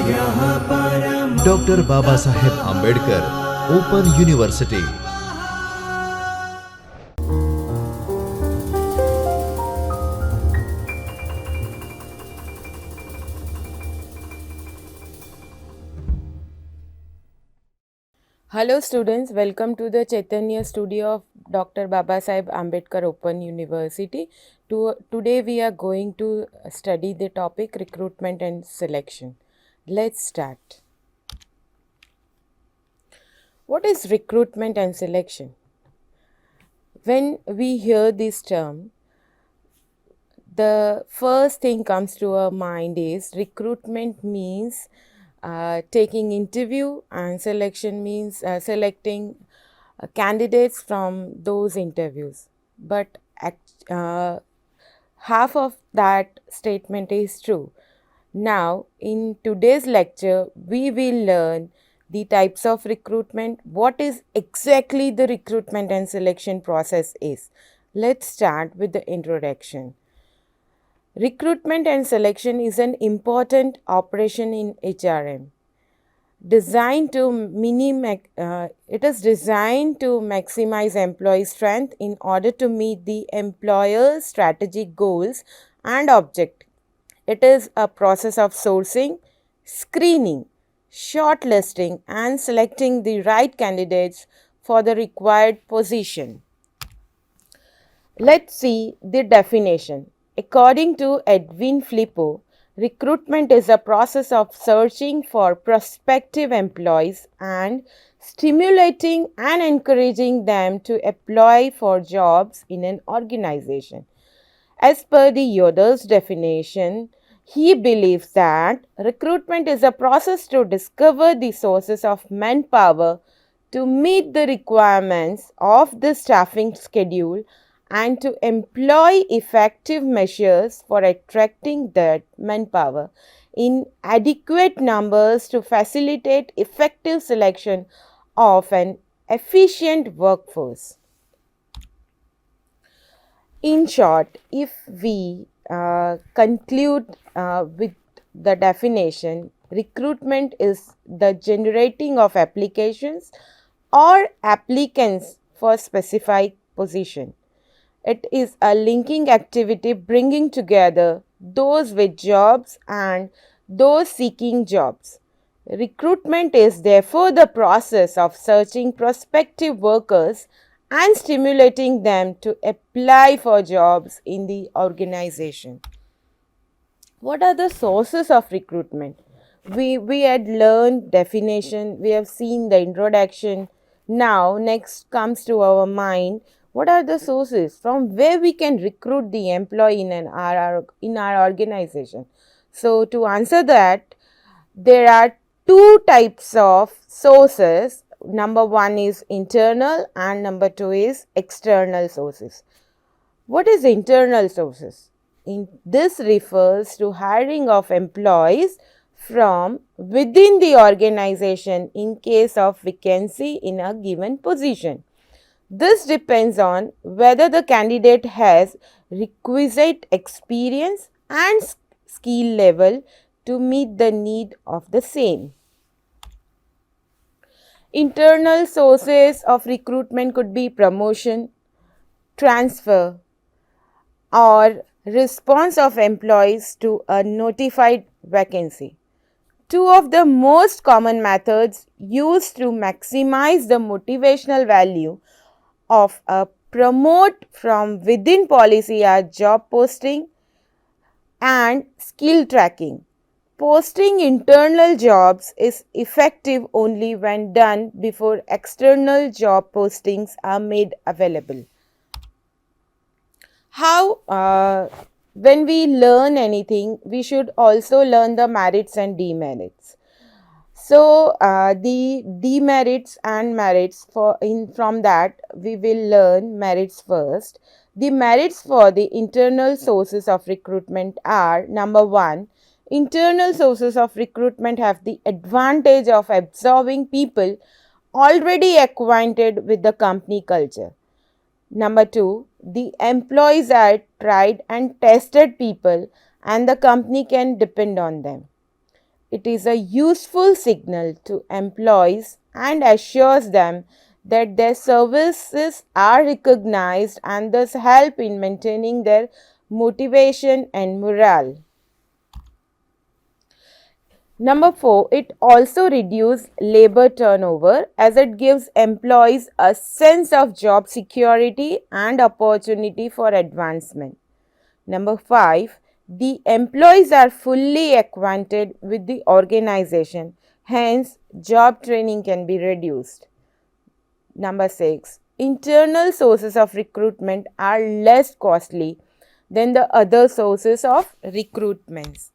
Dr. Babasaheb Ambedkar Open University. Hello students, welcome to the Chaitanya studio of Dr. Babasaheb Ambedkar Open University. Today we are going to study the topic recruitment and selection. Let's start. What is recruitment and selection? When we hear this term, the first thing comes to our mind is recruitment means taking interview, and selection means selecting candidates from those interviews. But half of that statement is true. Now, in today's lecture, we will learn the types of recruitment, what is exactly the recruitment and selection process is. Let's start with the introduction. Recruitment and selection is an important operation in HRM. It is designed to maximize employee strength in order to meet the employer's strategic goals and objectives. It is a process of sourcing, screening, shortlisting, and selecting the right candidates for the required position. Let's see the definition. According to Edwin Flippo, recruitment is a process of searching for prospective employees and stimulating and encouraging them to apply for jobs in an organization. As per the Yoder's definition, he believes that recruitment is a process to discover the sources of manpower to meet the requirements of the staffing schedule and to employ effective measures for attracting that manpower in adequate numbers to facilitate effective selection of an efficient workforce. In short, if we conclude with the definition, recruitment is the generating of applications or applicants for specified position. It is a linking activity bringing together those with jobs and those seeking jobs. Recruitment is therefore the process of searching prospective workers and stimulating them to apply for jobs in the organization. What are the sources of recruitment? We had learned definition, we have seen the introduction. Now, next comes to our mind, what are the sources from where we can recruit the employee in our organization? So, to answer that, there are two types of sources. Number one is internal and number two is external sources. What is internal sources? This refers to hiring of employees from within the organization in case of vacancy in a given position. This depends on whether the candidate has requisite experience and skill level to meet the need of the same. Internal sources of recruitment could be promotion, transfer, or response of employees to a notified vacancy. Two of the most common methods used to maximize the motivational value of a promote from within policy are job posting and skill tracking. Posting internal jobs is effective only when done before external job postings are made available. When we learn anything, we should also learn the merits and demerits. So, the demerits and merits from that we will learn merits first. The merits for the internal sources of recruitment are: number one, internal sources of recruitment have the advantage of absorbing people already acquainted with the company culture. Number two, the employees are tried and tested people and the company can depend on them. It is a useful signal to employees and assures them that their services are recognized and thus help in maintaining their motivation and morale. Number 4, it also reduces labor turnover as it gives employees a sense of job security and opportunity for advancement. Number 5, the employees are fully acquainted with the organization, hence, job training can be reduced. Number 6, internal sources of recruitment are less costly than the other sources of recruitments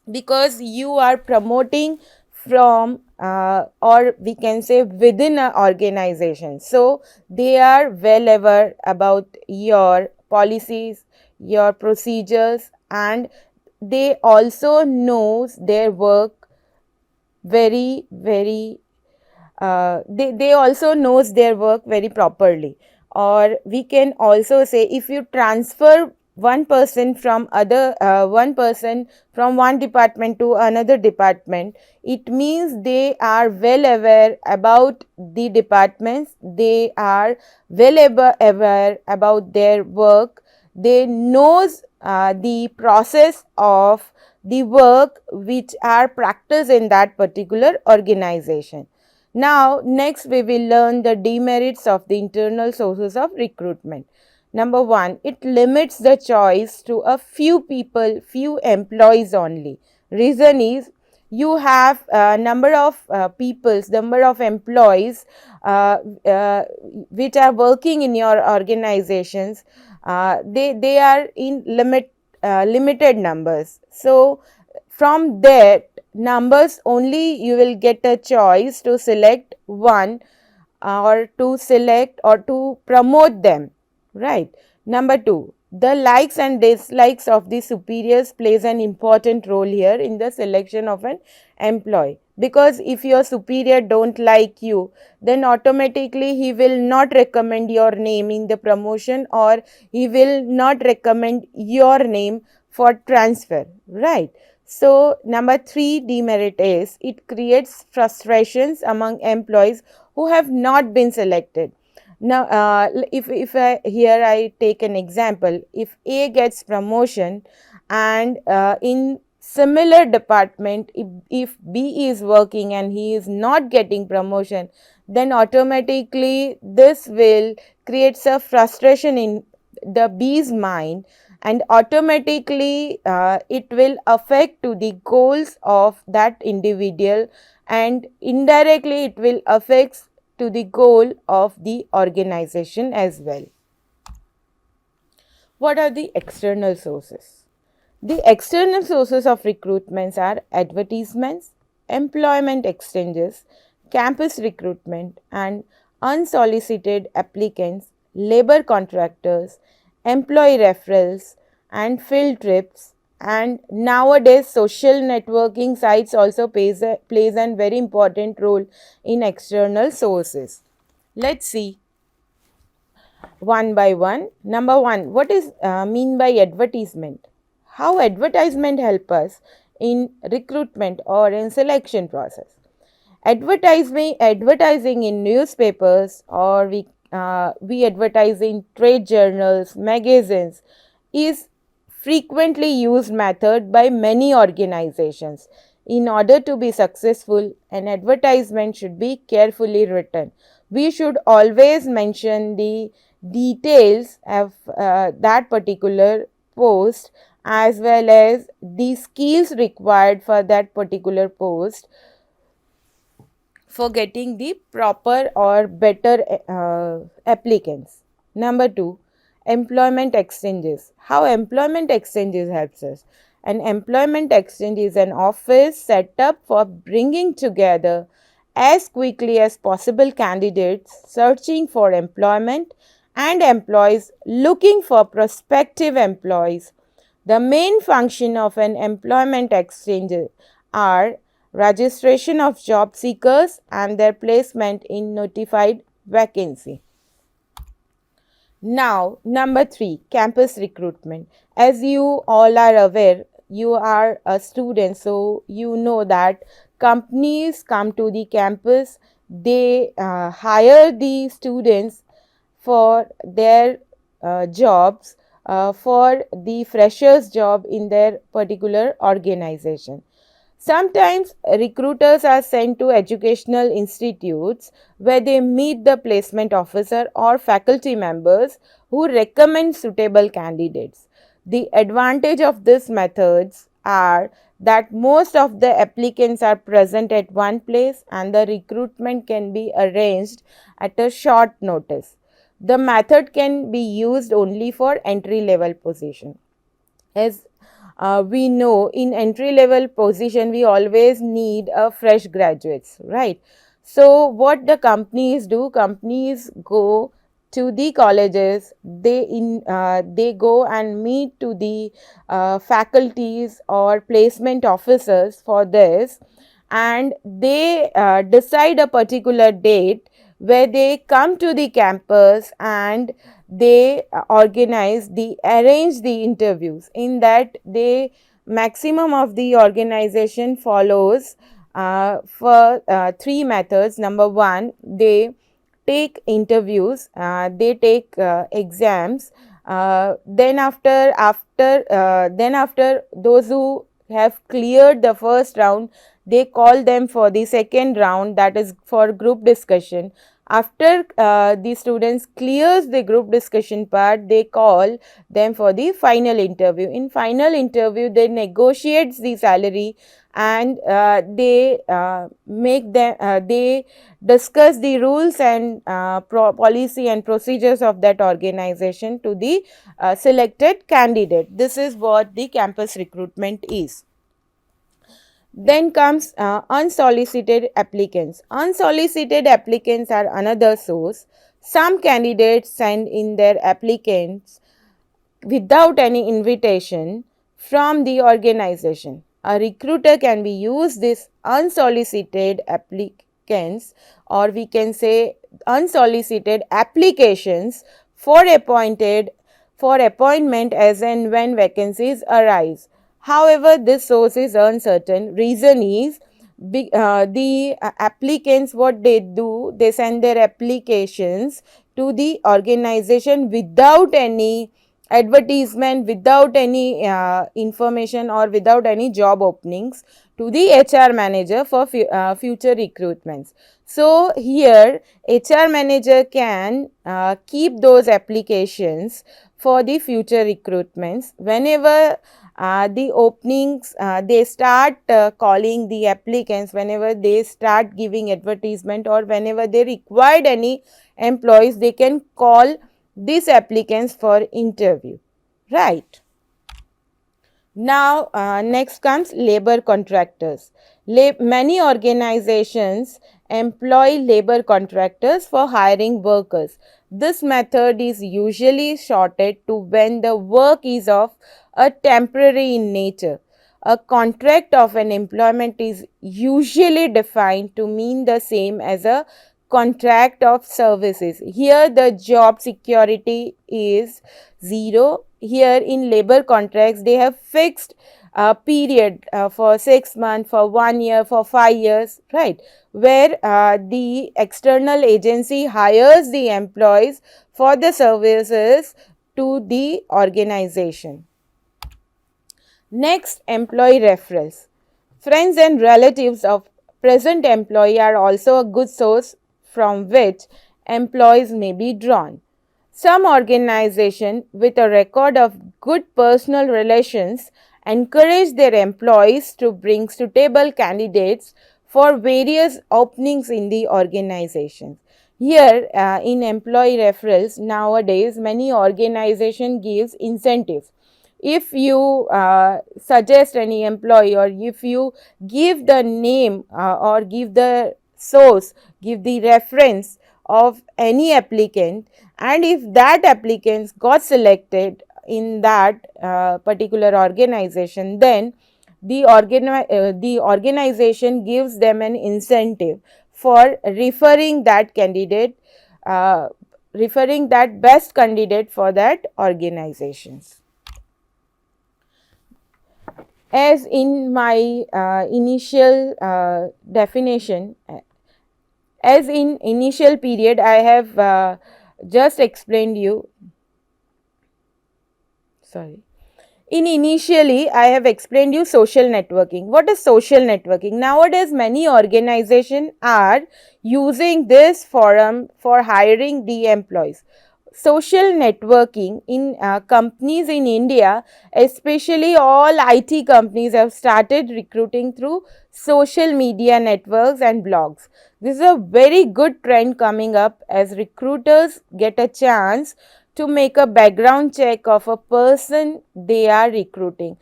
because you are promoting from or we can say within an organization, so they are well aware about your policies, your procedures, and they also knows their work very they also knows their work very properly. Or we can also say, if you transfer one person from one department to another department, it means they are well aware about the departments, they are aware about their work, they knows the process of the work which are practiced in that particular organization. Now, next we will learn the demerits of the internal sources of recruitment. Number 1, it limits the choice to a few people, few employees only. Reason is, you have a number of peoples, number of employees uh, uh, which are working in your organizations. They are in limited numbers. So, from that numbers only you will get a choice to select one or to select or to promote them, right? Number 2, the likes and dislikes of the superiors plays an important role here in the selection of an employee, because if your superior don't like you, then automatically he will not recommend your name in the promotion, or he will not recommend your name for transfer, right? So, number 3 demerit is, it creates frustrations among employees who have not been selected. Now, if here I take an example, if A gets promotion and in similar department, if B is working and he is not getting promotion, then automatically this will create a frustration in the B's mind, and automatically it will affect to the goals of that individual, and indirectly it will affect to the goal of the organization as well. What are the external sources? The external sources of recruitments are advertisements, employment exchanges, campus recruitment, and unsolicited applicants, labor contractors, employee referrals, and field trips. And nowadays, social networking sites also plays a very important role in external sources. Let's see one by one. Number 1, what is mean by advertisement? How advertisement help us in recruitment or in selection process? Advertising in newspapers, or we advertise in trade journals, magazines, is frequently used method by many organizations. In order to be successful, an advertisement should be carefully written. We should always mention the details of that particular post, as well as the skills required for that particular post for getting the proper or better applicants. Number 2, employment exchanges. How employment exchanges helps us? An employment exchange is an office set up for bringing together as quickly as possible candidates searching for employment and employees looking for prospective employees. The main function of an employment exchange are registration of job seekers and their placement in notified vacancy. Now, number 3, campus recruitment. As you all are aware, you are a student, so you know that companies come to the campus, they hire the students for their jobs, for the freshers job in their particular organization. Sometimes recruiters are sent to educational institutes where they meet the placement officer or faculty members who recommend suitable candidates. The advantage of these methods are that most of the applicants are present at one place and the recruitment can be arranged at a short notice. The method can be used only for entry level position. As we know, in entry level position we always need a fresh graduates, right? So what the companies do, companies go to the colleges, they go and meet to the faculties or placement officers for this, and they decide a particular date where they come to the campus and they arrange the interviews. In that, they maximum of the organization follows for three methods. Number one, they take interviews, they take exams, then after those who have cleared the first round, they call them for the second round, that is for group discussion. After the students clears the group discussion part, they call them for the final interview. In final interview, they negotiate the salary, and they discuss the rules and policy and procedures of that organization to the selected candidate. This is what the campus recruitment is. Then comes unsolicited applicants. Unsolicited applicants are another source. Some candidates send in their applicants without any invitation from the organization. A recruiter can be used this unsolicited applicants, or we can say unsolicited applications for appointment as and when vacancies arise. However, this source is uncertain. Reason is the applicants, what they do, they send their applications to the organization without any advertisement, without any information, or without any job openings to the HR manager for future recruitments. So here HR manager can keep those applications for the future recruitments. Whenever the openings, they start calling the applicants, whenever they start giving advertisement, or whenever they required any employees, they can call these applicants for interview, right? Now, next comes labor contractors. Many organizations employ labor contractors for hiring workers. This method is usually shorted to when the work is of a temporary in nature. A contract of an employment is usually defined to mean the same as a contract of services. Here the job security is zero. Here in labor contracts, they have fixed period for 6 months, for 1 year, for 5 years, right? Where the external agency hires the employees for the services to the organization. Next, employee referrals. Friends and relatives of present employee are also a good source from which employees may be drawn. Some organizations with a record of good personal relations encourage their employees to bring suitable candidates for various openings in the organization. Here, in employee referrals, nowadays many organizations gives incentives. If you suggest any employee, or if you give the name or give the source, give the reference of any applicant, and if that applicant got selected in that particular organization, then the organization gives them an incentive for referring that candidate, referring that best candidate for that organizations. As in my initial definition, as in initial period, I have just explained you. Sorry. In initially, I have explained you social networking. What is social networking? Nowadays, many organizations are using this forum for hiring the employees. Social networking in companies in India, especially all IT companies, have started recruiting through social media networks and blogs. This is a very good trend coming up as recruiters get a chance to make a background check of a person they are recruiting.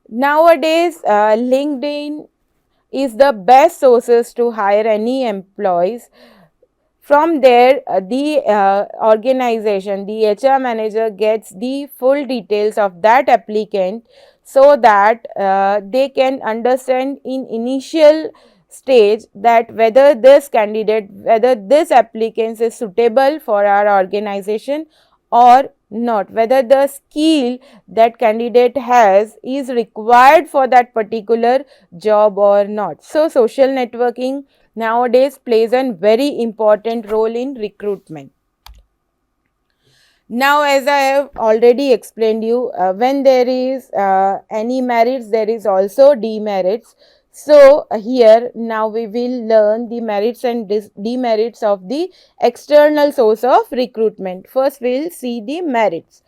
Nowadays, LinkedIn is the best sources to hire any employees. From there, the organization, the HR manager gets the full details of that applicant so that they can understand in initial stage that whether this candidate, whether this applicant is suitable for our organization or not, whether the skill that candidate has is required for that particular job or not. So, social networking nowadays plays a very important role in recruitment. Now, as I have already explained you, when there is any merits, there is also demerits. So, here now we will learn the merits and demerits of the external source of recruitment. First, we will see the merits.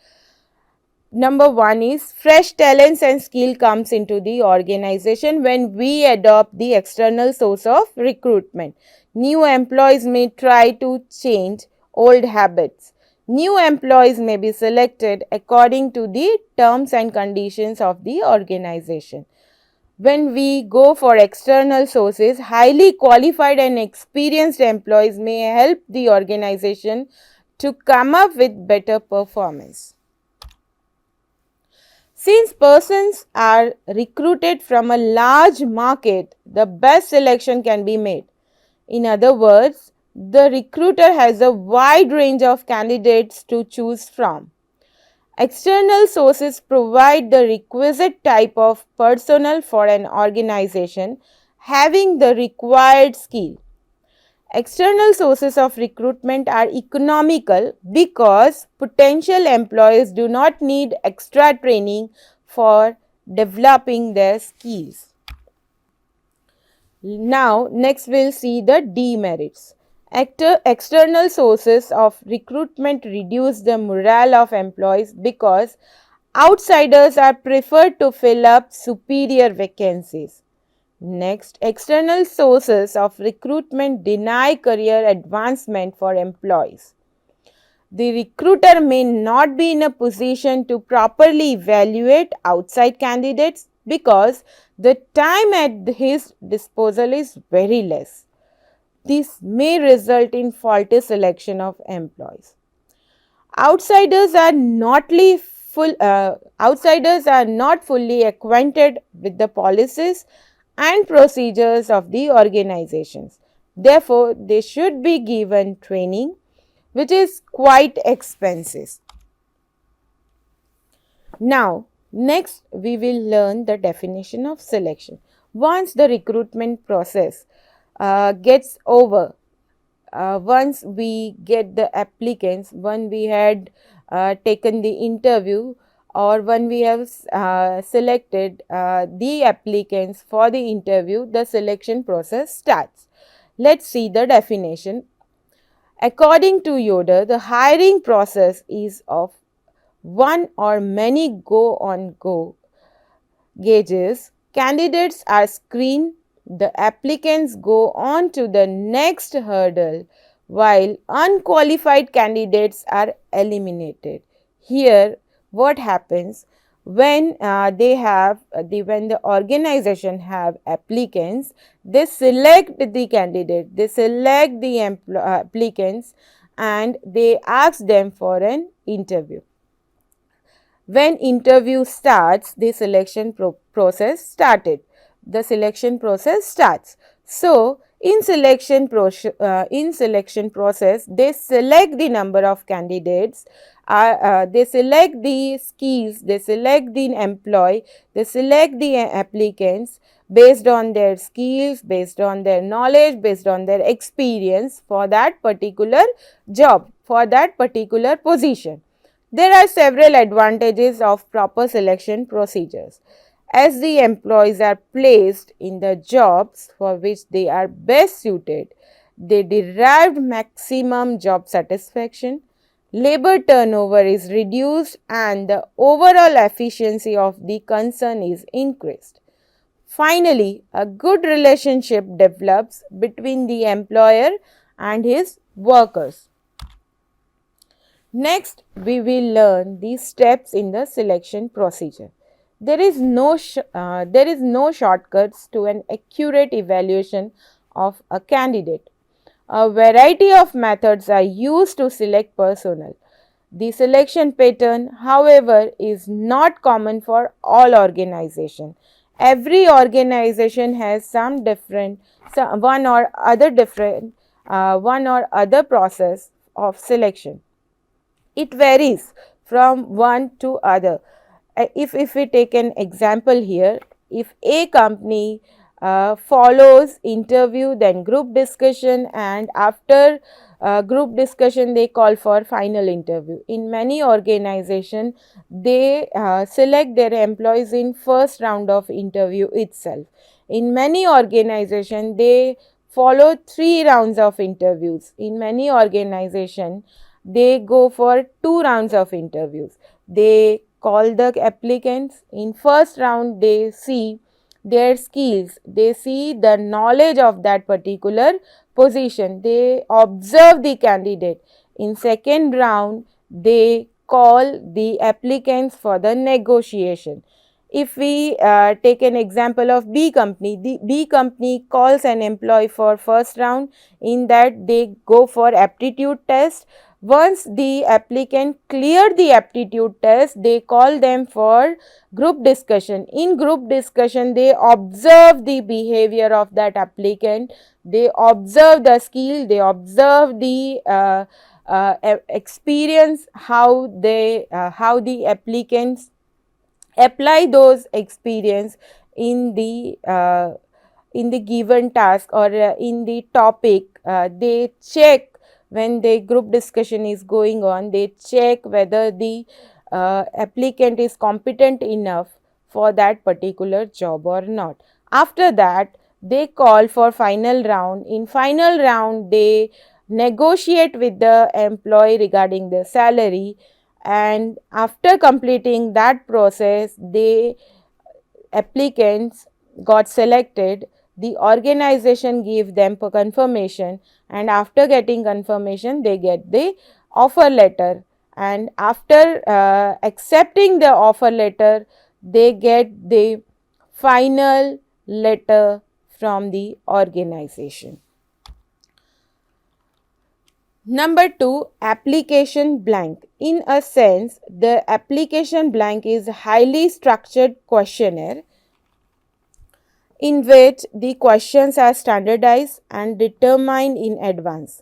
Number one is fresh talents and skill comes into the organization when we adopt the external source of recruitment. New employees may try to change old habits. New employees may be selected according to the terms and conditions of the organization. When we go for external sources, highly qualified and experienced employees may help the organization to come up with better performance. Since persons are recruited from a large market, the best selection can be made. In other words, the recruiter has a wide range of candidates to choose from. External sources provide the requisite type of personnel for an organization having the required skill. External sources of recruitment are economical because potential employees do not need extra training for developing their skills. Now, next we'll see the demerits. External sources of recruitment reduce the morale of employees because outsiders are preferred to fill up superior vacancies. Next, external sources of recruitment deny career advancement for employees. The recruiter may not be in a position to properly evaluate outside candidates because the time at his disposal is very less. This may result in faulty selection of employees. Outsiders are not fully acquainted with the policies and procedures of the organizations. Therefore, they should be given training which is quite expensive. Now, next we will learn the definition of selection. Once the recruitment process gets over, once we get the applicants, when we had taken the interview or when we have selected the applicants for the interview, the selection process starts. Let's see the definition. According to Yoder, the hiring process is of one or many go on go gauges. Candidates are screened, the applicants go on to the next hurdle, while unqualified candidates are eliminated. Here, what happens when when the organization have applicants, they select the candidate, they select the applicants, and they ask them for an interview. When interview starts, the selection process started. The selection process starts. So, in selection process, they select the number of candidates They select the skills, they select the employee, they select the applicants based on their skills, based on their knowledge, based on their experience for that particular job, for that particular position. There are several advantages of proper selection procedures. As the employees are placed in the jobs for which they are best suited, they derive maximum job satisfaction, labor turnover is reduced, and the overall efficiency of the concern is increased. Finally, a good relationship develops between the employer and his workers. Next, we will learn the steps in the selection procedure. There is no shortcuts to an accurate evaluation of a candidate. A variety of methods are used to select personnel. The selection pattern, however, is not common for all organizations. Every organization has one or other process of selection. It varies from one to other. If we take an example here, if a company follows interview, then group discussion, and after group discussion they call for final interview. In many organizations, they select their employees in first round of interview itself. In many organizations, they follow 3 rounds of interviews. In many organizations, they go for 2 rounds of interviews. They call the applicants. In first round, they see their skills, they see the knowledge of that particular position, they observe the candidate. In second round, they call the applicants for the negotiation. If we take an example of B company, the B company calls an employee for first round. In that, they go for aptitude test. Once the applicant cleared the aptitude test, they call them for group discussion. In group discussion, they observe the behavior of that applicant, they observe the skill, they observe the experience, how the applicants apply those experience in the given task or in the topic. They check, when the group discussion is going on, they check whether the applicant is competent enough for that particular job or not. After that, they call for final round. In final round, they negotiate with the employee regarding the salary, and after completing that process, the applicants got selected. The organization gave them confirmation, and after getting confirmation, they get the offer letter, and after accepting the offer letter, they get the final letter from the organization. Number 2, application blank. In a sense, the application blank is a highly structured questionnaire in which the questions are standardized and determined in advance.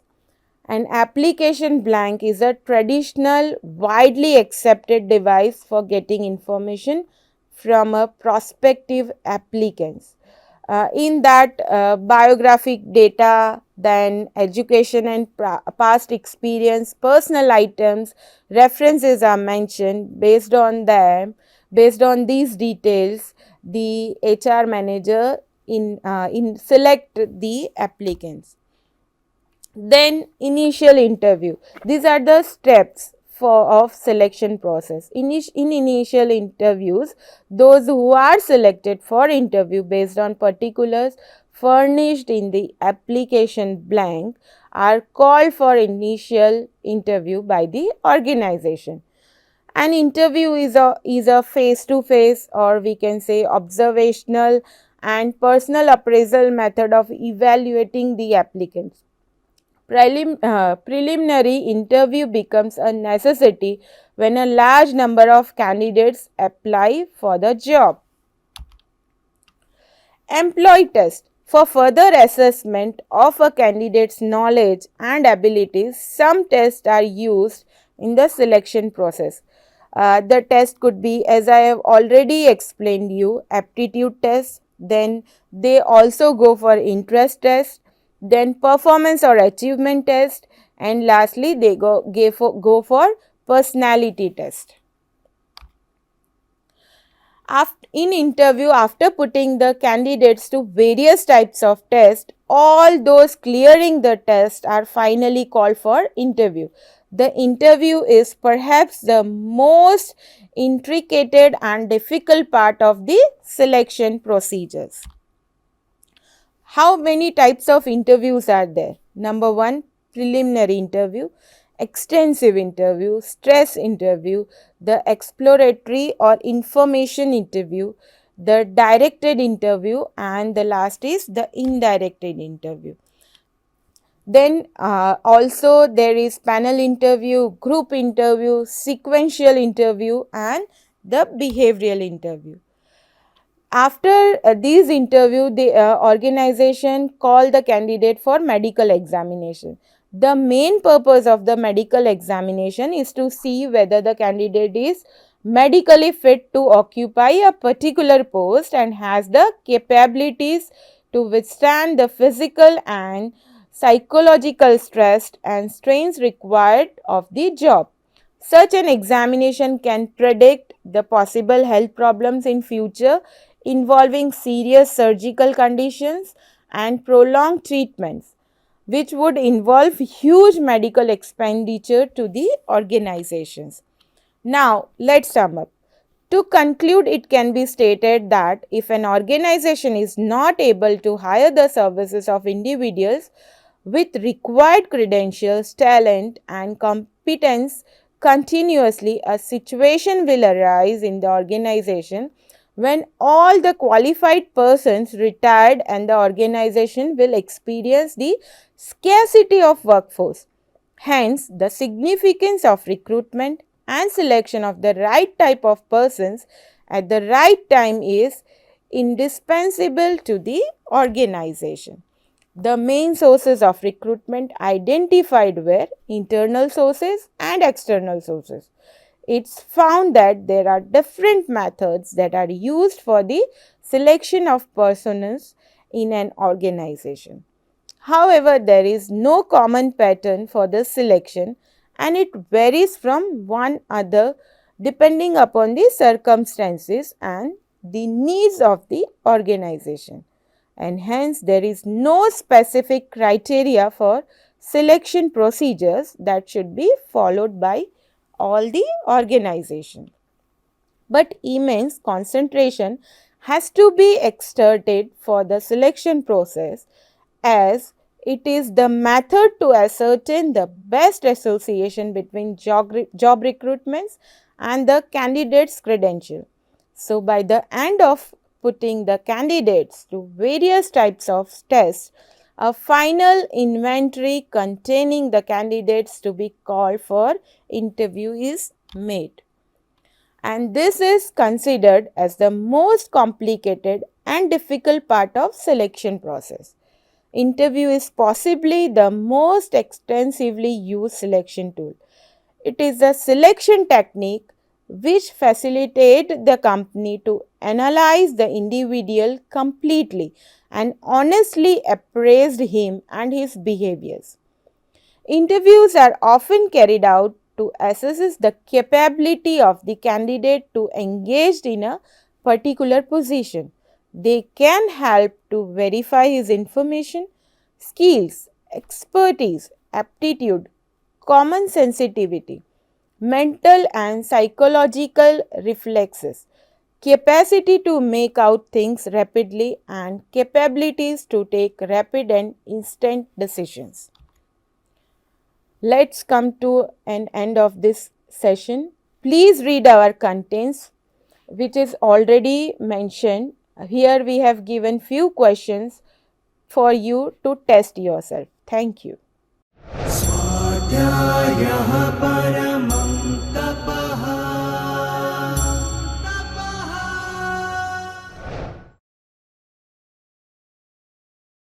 An application blank is a traditional, widely accepted device for getting information from a prospective applicants. In that, biographic data, then education and past experience, personal items, references are mentioned. Based on them, based on these details, the HR manager in select the applicants. Then initial interview. These are the steps of selection process. In initial interviews, those who are selected for interview based on particulars furnished in the application blank are called for initial interview by the organization. An interview is a face to face, or we can say observational and personal appraisal method of evaluating the applicants. Preliminary interview becomes a necessity when a large number of candidates apply for the job. Employee test. For further assessment of a candidate's knowledge and abilities, some tests are used in the selection process. The test could be, as I have already explained you, aptitude test, then they also go for interest test, then performance or achievement test, and lastly they go for personality test. In interview, after putting the candidates to various types of tests, all those clearing the test are finally called for interview. The interview is perhaps the most intricate and difficult part of the selection procedures. How many types of interviews are there? Number 1, preliminary interview, extensive interview, stress interview, the exploratory or information interview, the directed interview, and the last is the indirected interview. Then also there is panel interview, group interview, sequential interview, and the behavioral interview. After these interview, the organization call the candidate for medical examination. The main purpose of the medical examination is to see whether the candidate is medically fit to occupy a particular post and has the capabilities to withstand the physical and psychological stress and strains required of the job. Such an examination can predict the possible health problems in future involving serious surgical conditions and prolonged treatments, which would involve huge medical expenditure to the organizations. Now, let's sum up. To conclude, it can be stated that if an organization is not able to hire the services of individuals with required credentials, talent, and competence continuously, a situation will arise in the organization when all the qualified persons retired and the organization will experience the scarcity of workforce. Hence, the significance of recruitment and selection of the right type of persons at the right time is indispensable to the organization. The main sources of recruitment identified were internal sources and external sources. It's found that there are different methods that are used for the selection of persons in an organization. However, there is no common pattern for the selection and it varies from one another depending upon the circumstances and the needs of the organization. And hence, there is no specific criteria for selection procedures that should be followed by all the organization. But immense concentration has to be exerted for the selection process as it is the method to ascertain the best association between job recruitments and the candidate's credential. So, by the end of putting the candidates to various types of tests, a final inventory containing the candidates to be called for interview is made. And this is considered as the most complicated and difficult part of selection process. Interview is possibly the most extensively used selection tool. It is a selection technique which facilitates the company to analyze the individual completely and honestly appraise him and his behaviors. Interviews are often carried out to assess the capability of the candidate to engage in a particular position. They can help to verify his information, skills, expertise, aptitude, common sensitivity, mental and psychological reflexes, capacity to make out things rapidly, and capabilities to take rapid and instant decisions. Let's come to an end of this session. Please read our contents which is already mentioned. Here we have given few questions for you to test yourself. Thank you.